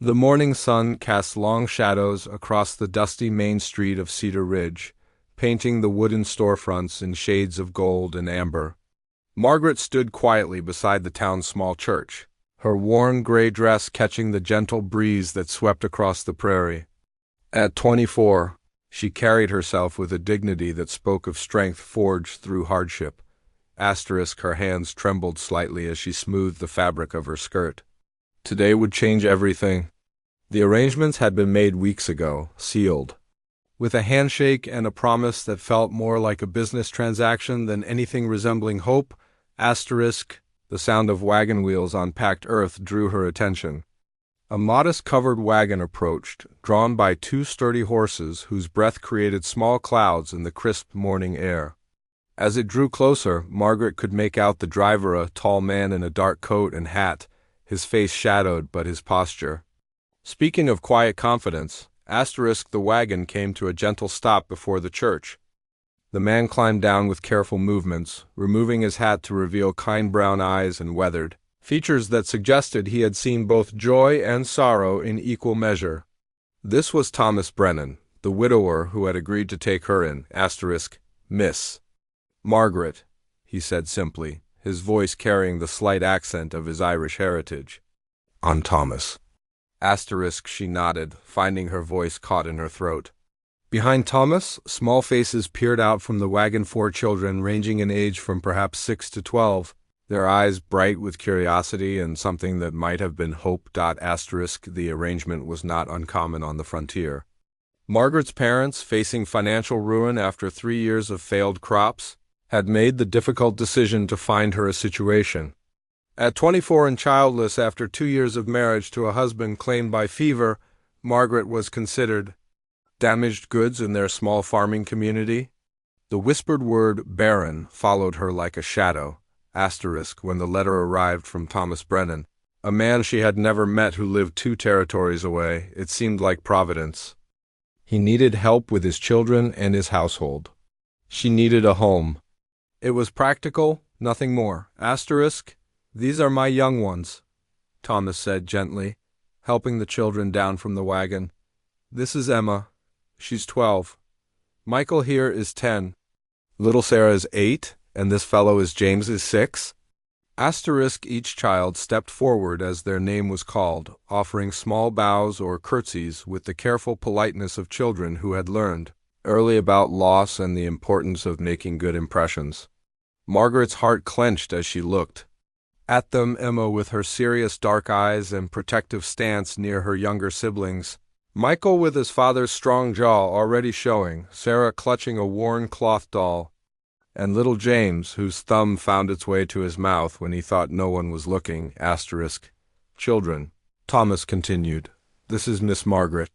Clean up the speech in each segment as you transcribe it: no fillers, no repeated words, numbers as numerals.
The morning sun cast long shadows across the dusty main street of Cedar Ridge, painting the wooden storefronts in shades of gold and amber. Margaret stood quietly beside the town's small church, her worn gray dress catching the gentle breeze that swept across the prairie. At 24, she carried herself with a dignity that spoke of strength forged through hardship. Her hands trembled slightly as she smoothed the fabric of her skirt. Today would change everything. The arrangements had been made weeks ago, sealed. With a handshake and a promise that felt more like a business transaction than anything resembling hope, the sound of wagon wheels on packed earth drew her attention. A modest covered wagon approached, drawn by two sturdy horses whose breath created small clouds in the crisp morning air. As it drew closer, Margaret could make out the driver, a tall man in a dark coat and hat, his face shadowed but his posture. Speaking of quiet confidence, the wagon came to a gentle stop before the church. The man climbed down with careful movements, removing his hat to reveal kind brown eyes and weathered features that suggested he had seen both joy and sorrow in equal measure. This was Thomas Brennan, the widower who had agreed to take her in, Miss Margaret, he said simply, his voice carrying the slight accent of his Irish heritage. I'm Thomas. She nodded, finding her voice caught in her throat. Behind Thomas, small faces peered out from the wagon, 4 children ranging in age from perhaps 6 to 12, their eyes bright with curiosity and something that might have been hope. The arrangement was not uncommon on the frontier. Margaret's parents, facing financial ruin after 3 years of failed crops, had made the difficult decision to find her a situation. At 24 and childless after 2 years of marriage to a husband claimed by fever, Margaret was considered damaged goods in their small farming community. The whispered word barren followed her like a shadow, when the letter arrived from Thomas Brennan, a man she had never met who lived 2 territories away. It seemed like Providence. He needed help with his children and his household. She needed a home. It was practical, nothing more. These are my young ones, Thomas said gently, helping the children down from the wagon. This is Emma. She's 12. Michael here is 10. Little Sarah is 8, and this fellow is James is 6. Each child stepped forward as their name was called, offering small bows or curtsies with the careful politeness of children who had learned early about loss and the importance of making good impressions. Margaret's heart clenched as she looked at them, Emma with her serious dark eyes and protective stance near her younger siblings, Michael with his father's strong jaw already showing, Sarah clutching a worn cloth doll, and little James, whose thumb found its way to his mouth when he thought no one was looking, Children, Thomas continued, this is Miss Margaret.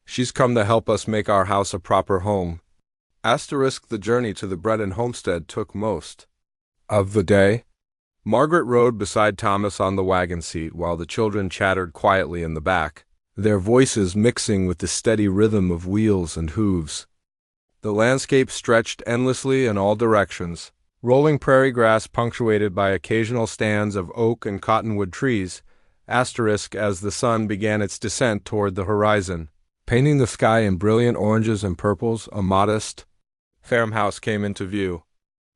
She's come to help us make our house a proper home. The journey to the Brennan homestead took most of the day. Margaret rode beside Thomas on the wagon seat while the children chattered quietly in the back, their voices mixing with the steady rhythm of wheels and hooves. The landscape stretched endlessly in all directions, rolling prairie grass punctuated by occasional stands of oak and cottonwood trees, as the sun began its descent toward the horizon. Painting the sky in brilliant oranges and purples, a modest farmhouse came into view.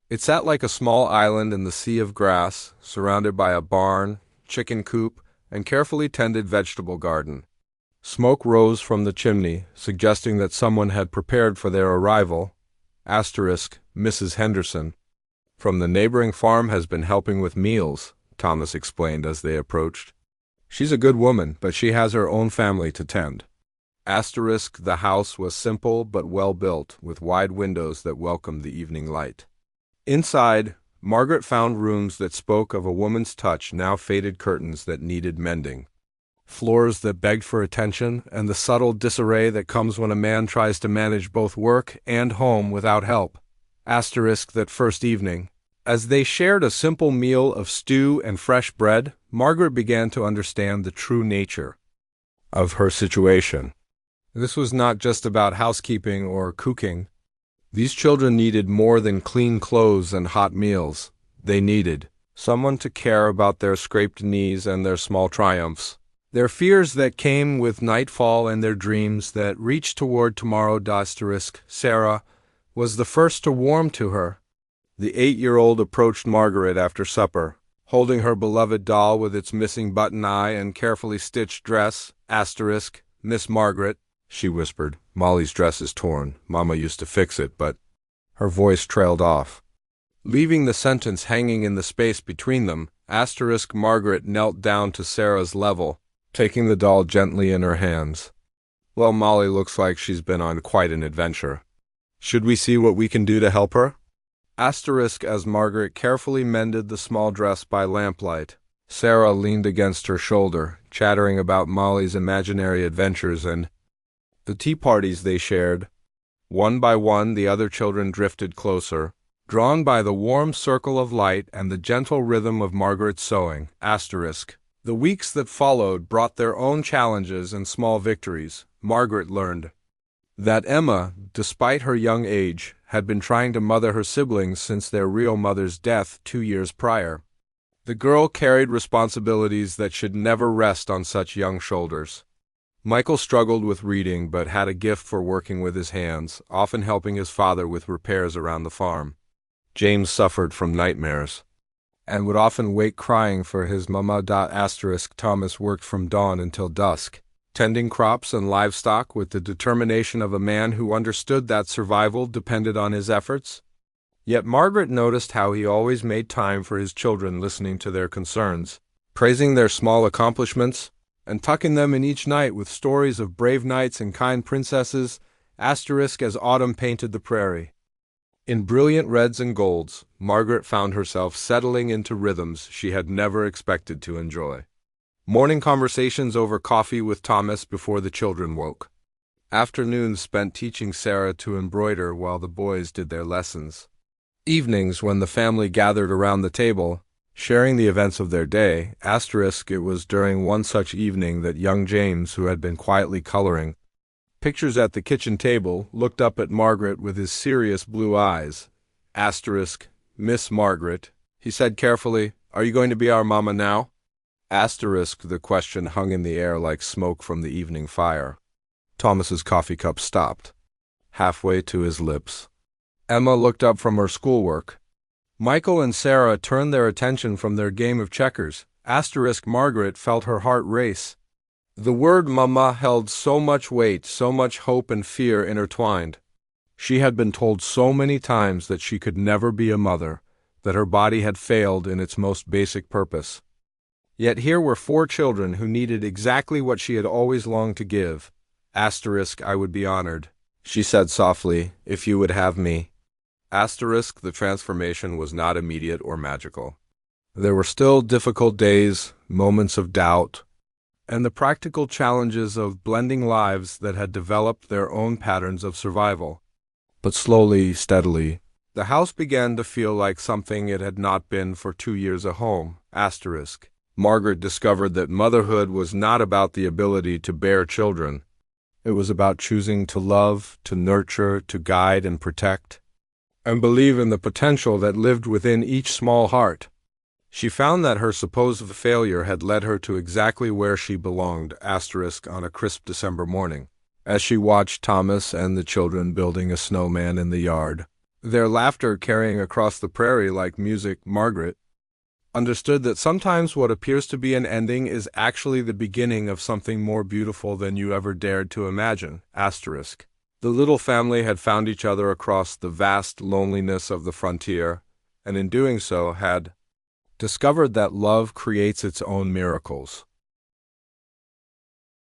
It sat like a small island in the sea of grass, surrounded by a barn, chicken coop, and carefully tended vegetable garden. Smoke rose from the chimney, suggesting that someone had prepared for their arrival. Mrs. Henderson, from the neighboring farm, has been helping with meals, Thomas explained as they approached. She's a good woman, but she has her own family to tend. The house was simple but well built, with wide windows that welcomed the evening light. Inside, Margaret found rooms that spoke of a woman's touch, now faded curtains that needed mending, floors that begged for attention, and the subtle disarray that comes when a man tries to manage both work and home without help. That first evening, as they shared a simple meal of stew and fresh bread, Margaret began to understand the true nature of her situation. This was not just about housekeeping or cooking. These children needed more than clean clothes and hot meals. They needed someone to care about their scraped knees and their small triumphs. Their fears that came with nightfall and their dreams that reached toward tomorrow. Sarah was the first to warm to her. The 8-year-old approached Margaret after supper, holding her beloved doll with its missing button eye and carefully stitched dress. Miss Margaret, she whispered, Molly's dress is torn. Mama used to fix it, but... Her voice trailed off, leaving the sentence hanging in the space between them. Margaret knelt down to Sarah's level, taking the doll gently in her hands. Well, Molly looks like she's been on quite an adventure. Should we see what we can do to help her? As Margaret carefully mended the small dress by lamplight, Sarah leaned against her shoulder, chattering about Molly's imaginary adventures and the tea parties they shared. One by one, the other children drifted closer, drawn by the warm circle of light and the gentle rhythm of Margaret's sewing. The weeks that followed brought their own challenges and small victories. Margaret learned that Emma, despite her young age, had been trying to mother her siblings since their real mother's death 2 years prior. The girl carried responsibilities that should never rest on such young shoulders. Michael struggled with reading but had a gift for working with his hands, often helping his father with repairs around the farm. James suffered from nightmares and would often wake crying for his mama. Thomas worked from dawn until dusk, tending crops and livestock with the determination of a man who understood that survival depended on his efforts. Yet Margaret noticed how he always made time for his children, listening to their concerns, praising their small accomplishments, and tucking them in each night with stories of brave knights and kind princesses. As autumn painted the prairie in brilliant reds and golds, Margaret found herself settling into rhythms she had never expected to enjoy. Morning conversations over coffee with Thomas before the children woke. Afternoons spent teaching Sarah to embroider while the boys did their lessons. Evenings when the family gathered around the table, sharing the events of their day. It was during one such evening that young James, who had been quietly coloring pictures at the kitchen table, looked up at Margaret with his serious blue eyes. Miss Margaret, he said carefully, are you going to be our mama now? The question hung in the air like smoke from the evening fire. Thomas's coffee cup stopped, halfway to his lips. Emma looked up from her schoolwork. Michael and Sarah turned their attention from their game of checkers. Margaret felt her heart race. The word mama held so much weight, so much hope and fear intertwined. She had been told so many times that she could never be a mother, that her body had failed in its most basic purpose. Yet here were 4 children who needed exactly what she had always longed to give. I would be honored, she said softly, if you would have me. The transformation was not immediate or magical. There were still difficult days, moments of doubt, and the practical challenges of blending lives that had developed their own patterns of survival. But slowly, steadily, the house began to feel like something it had not been for 2 years at home. Margaret discovered that motherhood was not about the ability to bear children. It was about choosing to love, to nurture, to guide and protect, and believe in the potential that lived within each small heart. She found that her supposed failure had led her to exactly where she belonged. On a crisp December morning, as she watched Thomas and the children building a snowman in the yard, their laughter carrying across the prairie like music, Margaret understood that sometimes what appears to be an ending is actually the beginning of something more beautiful than you ever dared to imagine. The little family had found each other across the vast loneliness of the frontier, and in doing so had discovered that love creates its own miracles.